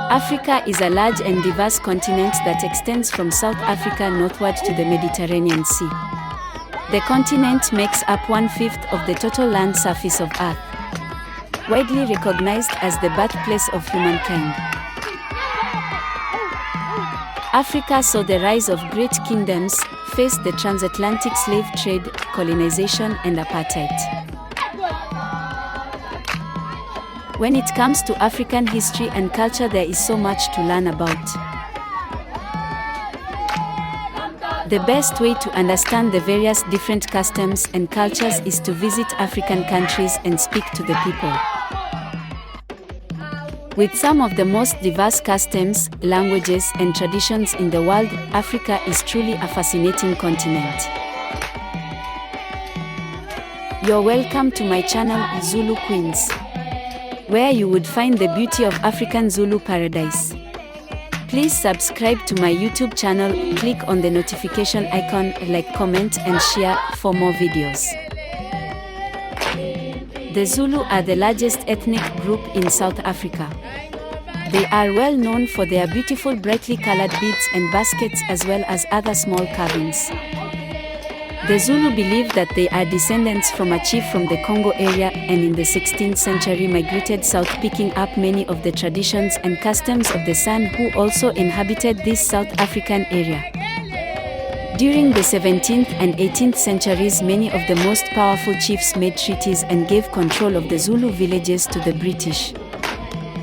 Africa is a large and diverse continent that extends from South Africa northward to the Mediterranean Sea. The continent makes up 1/5 of the total land surface of Earth, widely recognized as the birthplace of humankind. Africa saw the rise of great kingdoms, faced the transatlantic slave trade, colonization, and apartheid. When it comes to African history and culture, there is so much to learn about. The best way to understand the various different customs and cultures is to visit African countries and speak to the people. With some of the most diverse customs, languages, and traditions in the world, Africa is truly a fascinating continent. You're welcome to my channel, Zulu Queens, where you would find the beauty of African Zulu paradise. Please subscribe to my YouTube channel, click on the notification icon, like, comment, and share for more videos. The Zulu are the largest ethnic group in South Africa. They are well known for their beautiful brightly colored beads and baskets, as well as other small carvings. The Zulu believe that they are descendants from a chief from the Congo area, and in the 16th century migrated south, picking up many of the traditions and customs of the San, who also inhabited this South African area. During the 17th and 18th centuries, many of the most powerful chiefs made treaties and gave control of the Zulu villages to the British.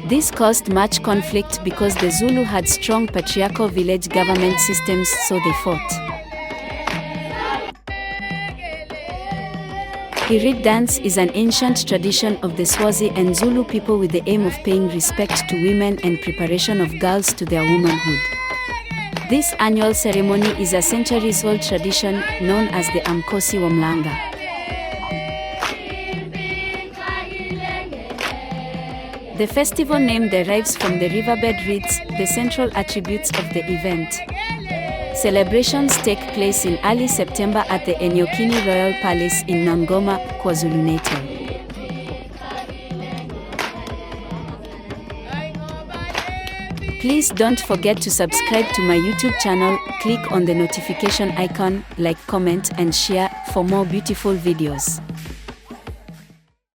This caused much conflict because the Zulu had strong patriarchal village government systems, so they fought. Irid dance is an ancient tradition of the Swazi and Zulu people with the aim of paying respect to women and preparation of girls to their womanhood. This annual ceremony is a centuries-old tradition known as the Umkhosi Womlanga. The festival name derives from the riverbed reeds, the central attributes of the event. Celebrations take place in early September at the Enyokini Royal Palace in Nongoma, KwaZulu-Natal. Please don't forget to subscribe to my YouTube channel, click on the notification icon, like, comment, and share for more beautiful videos.